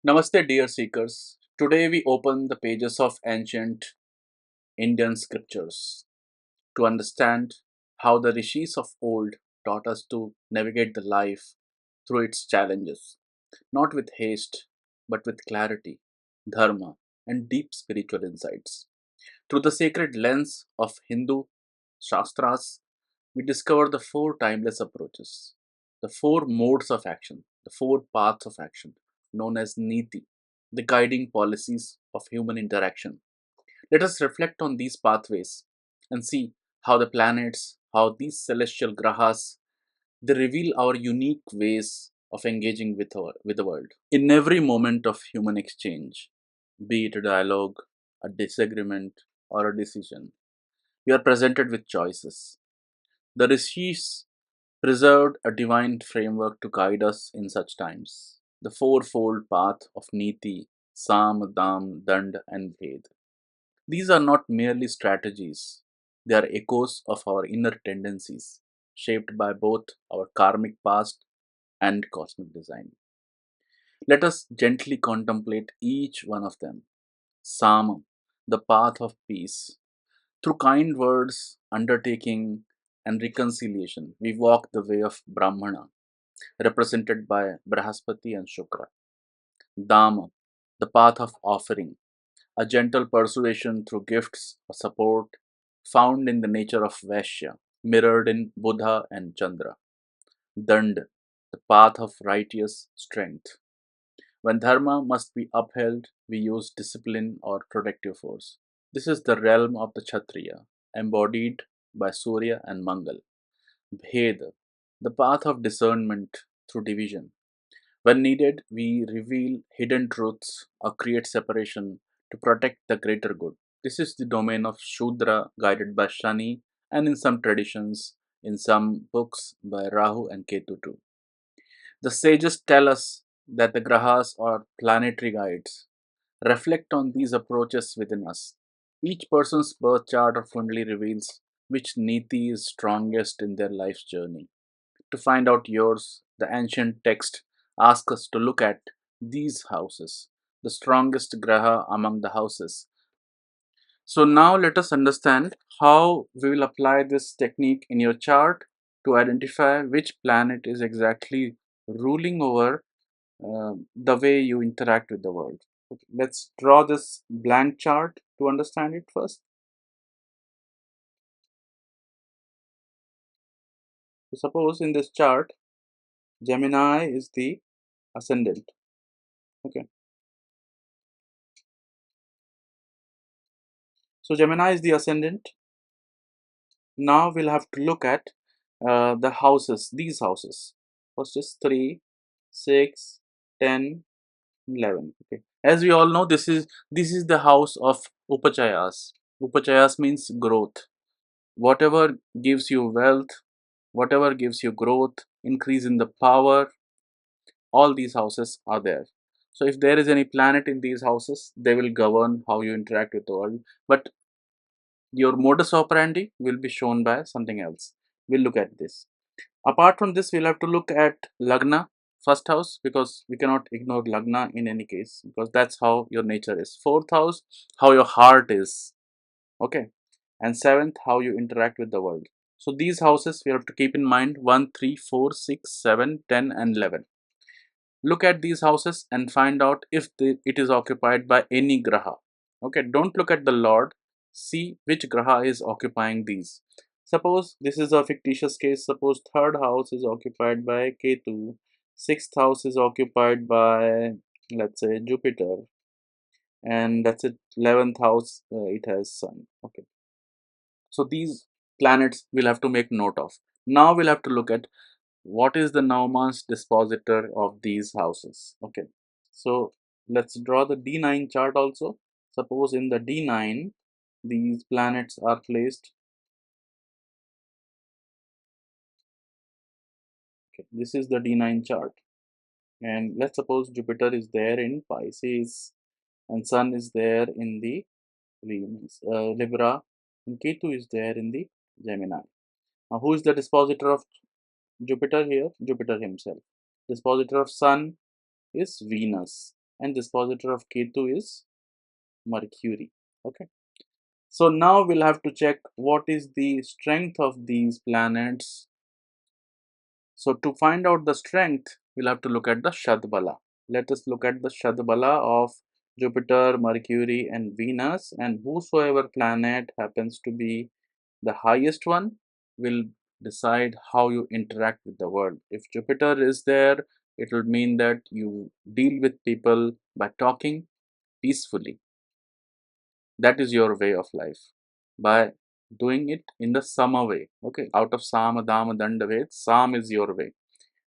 Namaste, dear seekers. Today we open the pages of ancient Indian scriptures to understand how the Rishis of old taught us to navigate the life through its challenges, not with haste, but with clarity, dharma, and deep spiritual insights. Through the sacred lens of Hindu Shāstras, we discover the four timeless approaches, the four modes of action, the four paths of action, known as Nīti, the guiding policies of human interaction. Let us reflect on these pathways and see how the planets, how these celestial Grahas, they reveal our unique ways of engaging with the world. In every moment of human exchange, be it a dialogue, a disagreement, or a decision, we are presented with choices. The Rishis preserved a divine framework to guide us in such times. The fourfold path of Nīti, Sāma, Dāma, Daṇḍa, and Bheda. These are not merely strategies, they are echoes of our inner tendencies, shaped by both our karmic past and cosmic design. Let us gently contemplate each one of them. Sāma, the path of peace. Through kind words, undertaking, and reconciliation, we walk the way of Brahmana, represented by Brahaspati and Shukra. Dāma, the path of offering, a gentle persuasion through gifts or support found in the nature of Vaishya, mirrored in Buddha and Chandra. Daṇḍa, the path of righteous strength. When dharma must be upheld, we use discipline or protective force. This is the realm of the Kshatriya, embodied by Surya and Mangal. Bheda, the path of discernment through division. When needed, we reveal hidden truths or create separation to protect the greater good. This is the domain of Shudra, guided by Shani, and in some traditions, in some books by Rahu and Ketu too. The sages tell us that the Grahas or planetary guides reflect on these approaches within us. Each person's birth chart or Kundali reveals which Niti is strongest in their life's journey. To find out yours, the ancient text asks us to look at these houses, the strongest Graha among the houses. So now let us understand how we will apply this technique in your chart to identify which planet is exactly ruling over the way you interact with the world. Okay, let's draw this blank chart to understand it first. So suppose in this chart, Gemini is the ascendant. Okay, so Gemini is the ascendant. Now we'll have to look at the houses, these houses. First is 3, 6, 10, 11. Okay, as we all know, this is the house of upachayas. Upachayas means growth. Whatever gives you wealth, whatever gives you growth, increase in the power, all these houses are there. So if there is any planet in these houses, they will govern how you interact with the world, but your modus operandi will be shown by something else. We'll look at this. Apart from this, we'll have to look at lagna, first house, because we cannot ignore lagna in any case, because that's how your nature is. Fourth house, how your heart is. Okay, and seventh, how you interact with the world. So these houses we have to keep in mind: 1, 3, 4, 6, 7, 10, and 11. Look at these houses and find out if it is occupied by any graha. Okay, don't look at the Lord, see which graha is occupying these. Suppose this is a fictitious case. Suppose third house is occupied by Ketu, sixth house is occupied by, let's say, Jupiter, and that's it, 11th house, it has Sun. Okay, so these planets we'll have to make note of. Now we'll have to look at what is the Nauman's dispositor of these houses. Okay, so let's draw the D9 chart also. Suppose in the D9 these planets are placed. Okay, this is the D9 chart, and let's suppose Jupiter is there in Pisces and Sun is there in the Libra, and Ketu is there in the Gemini. Now who is the dispositor of Jupiter here? Jupiter himself. Dispositor of Sun is Venus. and dispositor of Ketu is Mercury. Okay. So now we'll have to check what is the strength of these planets. So to find out the strength, we'll have to look at the Shadbala. Let us look at the Shadbala of Jupiter, Mercury, and Venus, and whosoever planet happens to be the highest one will decide how you interact with the world. If Jupiter is there, it will mean that you deal with people by talking peacefully. That is your way of life, by doing it in the Sāma way. Okay, out of Sāma, Dāma, Daṇḍa way, Sāma is your way.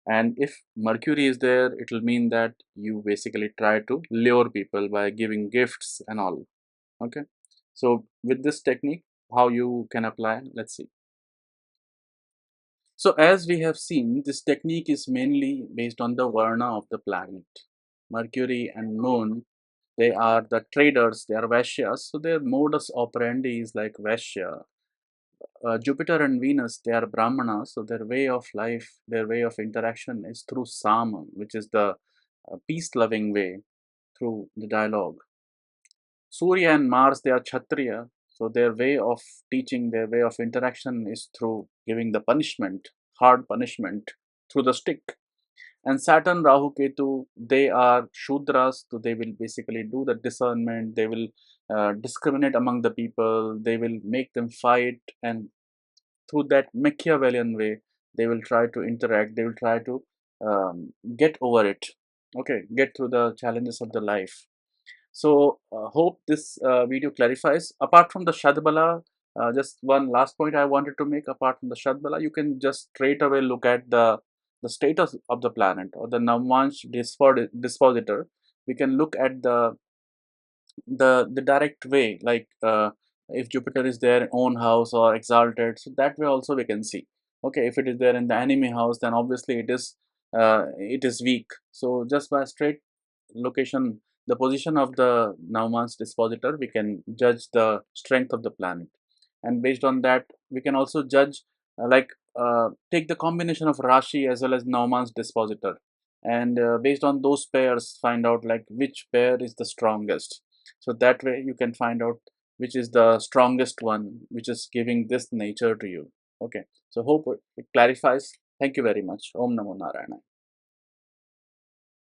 And if Mercury is there, it will mean that you basically try to lure people by giving gifts and all. Okay, so with this technique, how you can apply, let's see. So as we have seen, this technique is mainly based on the Varna of the planet. Mercury and Moon, they are the traders, they are Vaishyas, so their modus operandi is like Vaishya. Jupiter and Venus, they are Brahmanas, so their way of life, their way of interaction is through Sāma, which is the peace-loving way, through the dialogue. Surya and Mars, they are Kshatriya, so their way of teaching, their way of interaction is through giving the punishment, hard punishment, through the stick. And Saturn, Rahu, Ketu, they are Shudras, so they will basically do the discernment, they will discriminate among the people, they will make them fight, and through that Machiavellian way, they will try to interact, they will try to get over it, okay, get through the challenges of the life. So, hope this video clarifies. Apart from the Shadbala, just one last point I wanted to make. Apart from the Shadbala, you can just straight away look at the status of the planet or the Navmansh dispositor. We can look at the direct way, like if Jupiter is there in own house or exalted, so that way also we can see. Okay, if it is there in the enemy house, then obviously it is weak. So just by straight location, the position of the Navman's dispositor, we can judge the strength of the planet, and based on that, we can also judge take the combination of Rashi as well as Navman's dispositor, and based on those pairs, find out like which pair is the strongest. So that way you can find out which is the strongest one, which is giving this nature to you. Okay, so hope it clarifies. Thank you very much. Om Namo Narayana.